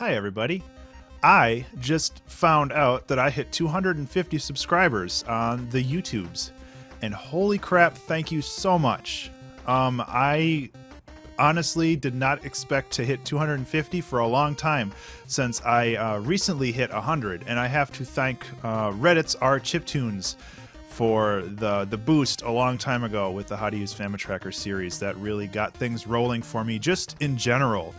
Hi, everybody. I just found out that I hit 250 subscribers on the YouTubes. And holy crap, thank you so much. I honestly did not expect to hit 250 for a long time since I recently hit 100. And I have to thank Reddit's rChiptunes for the boost a long time ago with the How to Use FamiTracker series. That really got things rolling for me just in general.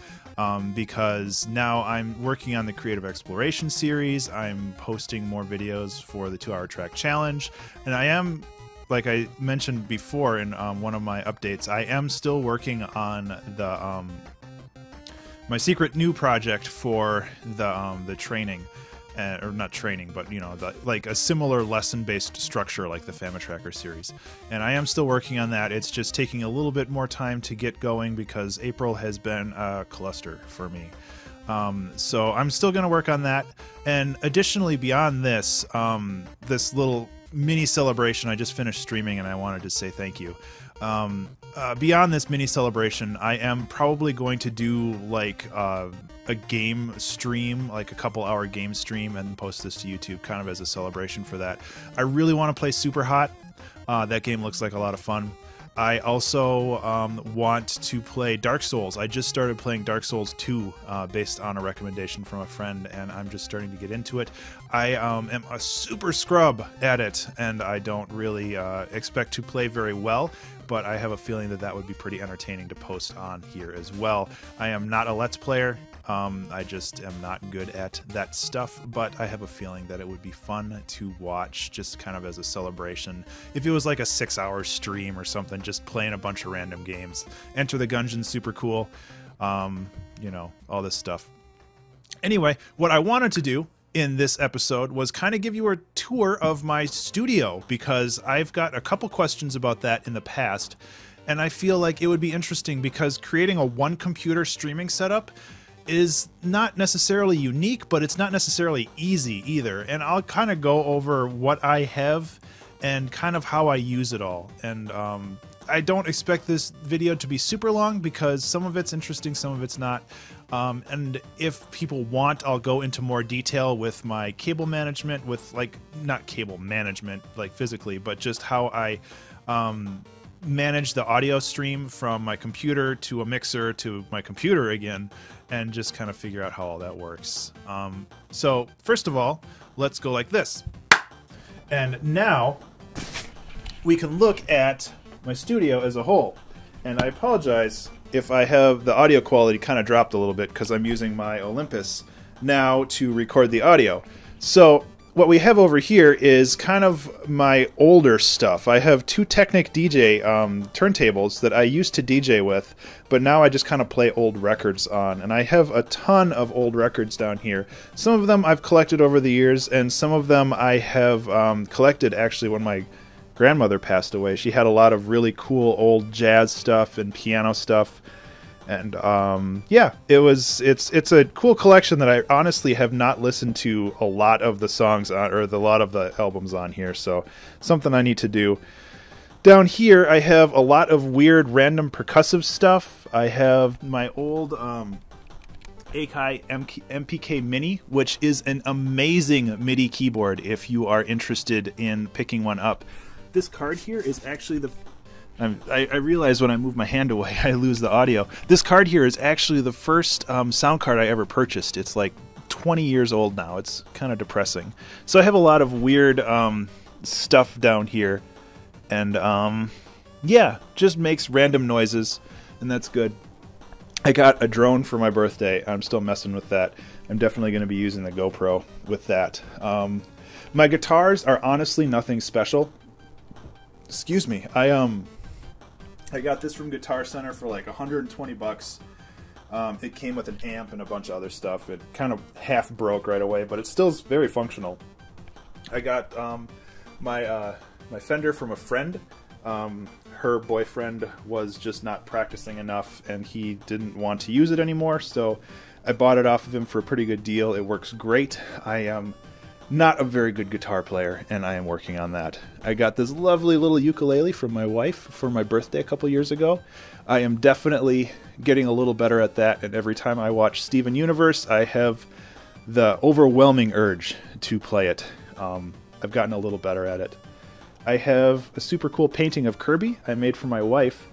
Because now I'm working on the Creative Exploration series, I'm posting more videos for the 2-Hour Track Challenge, and I am, like I mentioned before in one of my updates, I am still working on the my secret new project for the training. Or not training, but like a similar lesson-based structure like the FamiTracker series. And I am still working on that. It's just taking a little bit more time to get going because April has been a cluster for me. So I'm still going to work on that. And additionally, beyond this, this little mini celebration, I just finished streaming and I wanted to say thank you. Beyond this mini celebration, I am probably going to do like a game stream, like a couple-hour game stream, and post this to YouTube kind of as a celebration for that. I really want to play Super Hot. That game looks like a lot of fun. I also want to play Dark Souls. I just started playing Dark Souls 2 based on a recommendation from a friend, and I'm just starting to get into it. I am a super scrub at it, and I don't really expect to play very well, but I have a feeling that that would be pretty entertaining to post on here as well. I am not a Let's Player. I just am not good at that stuff, but I have a feeling that it would be fun to watch just kind of as a celebration. If it was like a 6-hour stream or something, just playing a bunch of random games. Enter the Gungeon's super cool. All this stuff. Anyway, what I wanted to do in this episode was kind of give you a tour of my studio because I've got a couple questions about that in the past, and I feel like it would be interesting because creating a one-computer streaming setup is not necessarily unique, but it's not necessarily easy either. And I'll kind of go over what I have and kind of how I use it all. And I don't expect this video to be super long because some of it's interesting, some of it's not. And if people want, I'll go into more detail with my cable management, with like, not cable management like physically, but just how I manage the audio stream from my computer to a mixer to my computer again, and just kind of figure out how all that works. So first of all, let's go like this. And now we can look at my studio as a whole. And I apologize if I have the audio quality kind of dropped a little bit because I'm using my Olympus now to record the audio. So what we have over here is kind of my older stuff. I have two Technic DJ turntables that I used to DJ with, but now I just kind of play old records on. And I have a ton of old records down here. Some of them I've collected over the years, and some of them I have collected actually when my grandmother passed away. She had a lot of really cool old jazz stuff and piano stuff. And yeah, it's a cool collection that I honestly have not listened to a lot of the songs on, or a lot of the albums on here, so something I need to do. Down here I have a lot of weird random percussive stuff. I have my old Akai MPK Mini, which is an amazing MIDI keyboard if you are interested in picking one up. This card here is actually the... I realize when I move my hand away, I lose the audio. This card here is actually the first sound card I ever purchased. It's like 20 years old now. It's kind of depressing. So I have a lot of weird stuff down here. And yeah, just makes random noises, and that's good. I got a drone for my birthday. I'm still messing with that. I'm definitely going to be using the GoPro with that. My guitars are honestly nothing special. Excuse me. I got this from Guitar Center for like 120 bucks. It came with an amp and a bunch of other stuff. It kind of half broke right away, but it's still very functional. I got my Fender from a friend. Her boyfriend was just not practicing enough, and he didn't want to use it anymore, so I bought it off of him for a pretty good deal. It works great. I not a very good guitar player, and I am working on that. I got this lovely little ukulele from my wife for my birthday a couple years ago. I am definitely getting a little better at that, and every time I watch Steven Universe, I have the overwhelming urge to play it. I've gotten a little better at it. I have a super cool painting of Kirby I made for my wife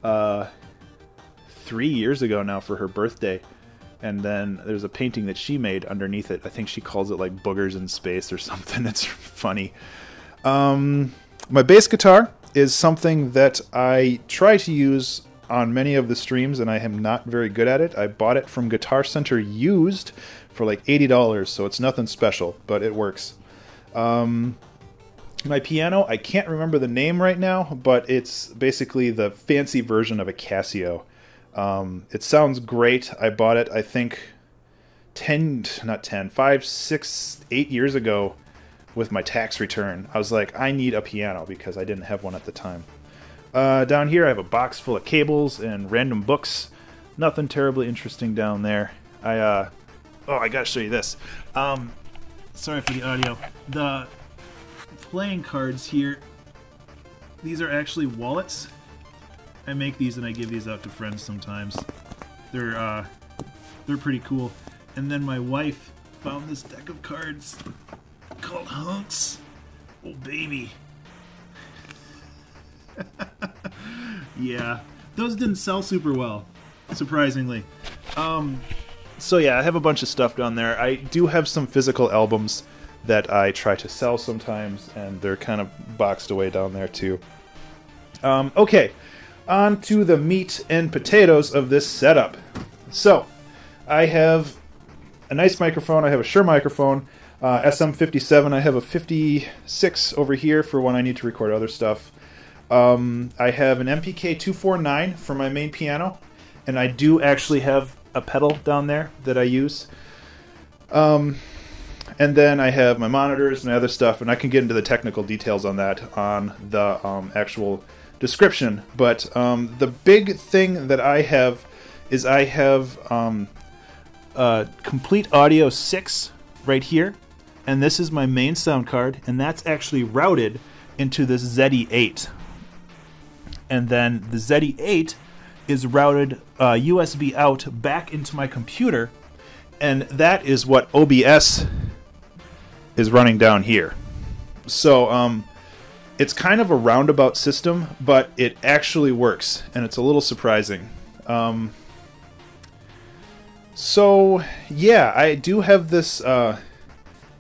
3 years ago now for her birthday. And then there's a painting that she made underneath it. I think she calls it like Boogers in Space or something. It's funny. My bass guitar is something that I try to use on many of the streams, and I am not very good at it. I bought it from Guitar Center used for like $80, so it's nothing special, but it works. My piano, I can't remember the name right now, but it's basically the fancy version of a Casio. It sounds great. I bought it, I think, 5, 6, 8 years ago with my tax return. I was like, I need a piano because I didn't have one at the time. Down here I have a box full of cables and random books. Nothing terribly interesting down there. I gotta show you this. Sorry for the audio. The playing cards here, these are actually wallets. I make these and I give these out to friends sometimes. They're pretty cool. And then my wife found this deck of cards called Hunks. Oh baby. Yeah, those didn't sell super well, surprisingly. So yeah, I have a bunch of stuff down there. I do have some physical albums that I try to sell sometimes, and they're kind of boxed away down there too. Okay. On to the meat and potatoes of this setup. So, I have a nice microphone. I have a Shure microphone, SM57. I have a 56 over here for when I need to record other stuff. I have an MPK 249 for my main piano, and I do actually have a pedal down there that I use. And then I have my monitors and other stuff, and I can get into the technical details on that on the actual description. But the big thing that I have is I have Complete Audio 6 right here, and this is my main sound card, and that's actually routed into this ZE8. And then the ZE8 is routed USB out back into my computer, and that is what OBS is running down here. So it's kind of a roundabout system, but it actually works, and it's a little surprising. So yeah, I do have this Akai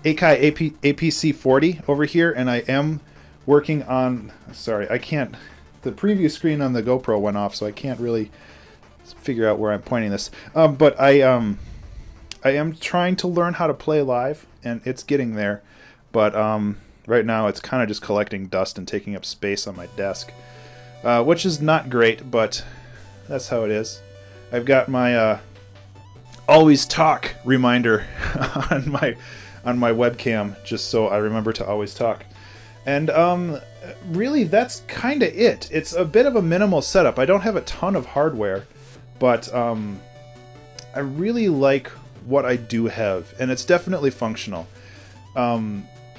APC40 over here, and I am working on... Sorry, I can't... The preview screen on the GoPro went off, so I can't really figure out where I'm pointing this. But I am trying to learn how to play live, and it's getting there. But right now it's kind of just collecting dust and taking up space on my desk, which is not great, but that's how it is. I've got my always talk reminder on my webcam, just so I remember to always talk. And really, that's kind of it. It's a bit of a minimal setup. I don't have a ton of hardware, but I really like what I do have, and it's definitely functional.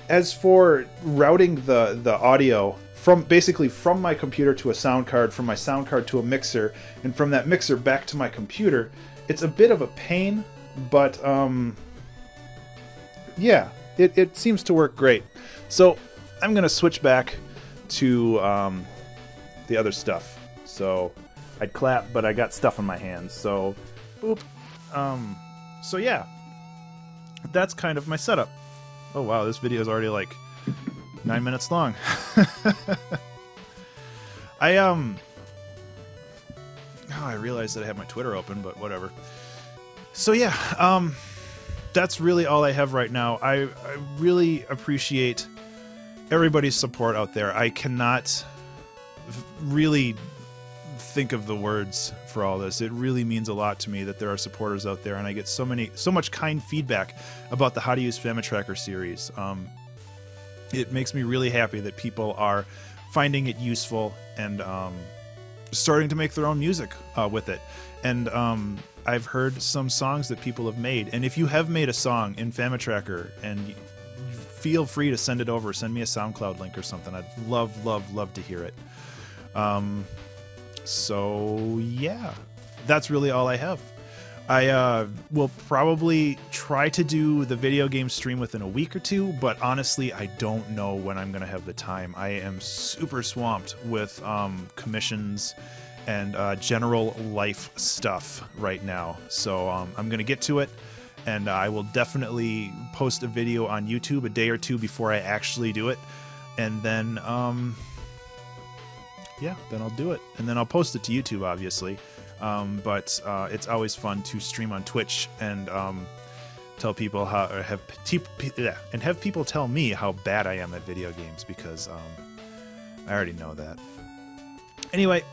As for routing the audio basically from my computer to a sound card, from my sound card to a mixer, and from that mixer back to my computer, it's a bit of a pain, but yeah, it seems to work great. So I'm going to switch back to the other stuff. So I'd clap, but I got stuff in my hands. So, boop. So yeah, that's kind of my setup. Oh wow, this video is already like 9 minutes long. I realized that I have my Twitter open, but whatever. So yeah, that's really all I have right now. I really appreciate everybody's support out there. I cannot really think of the words for all this. It really means a lot to me that there are supporters out there, and I get so much kind feedback about the How to Use FamiTracker series. It makes me really happy that people are finding it useful and starting to make their own music with it. And I've heard some songs that people have made, and if you have made a song in FamiTracker and feel free to send it over. Send me a SoundCloud link or something. I'd love to hear it. So yeah, that's really all I have. I will probably try to do the video game stream within a week or two, but honestly, I don't know when I'm going to have the time. I am super swamped with commissions and general life stuff right now. So I'm going to get to it, and I will definitely post a video on YouTube a day or two before I actually do it. And then, yeah, then I'll do it. And then I'll post it to YouTube, obviously. But it's always fun to stream on Twitch and tell people how, or have people tell me how bad I am at video games, because I already know that. Anyway,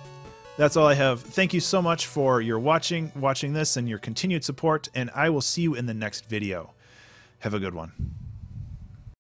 that's all I have. Thank you so much for your watching this and your continued support, and I will see you in the next video. Have a good one.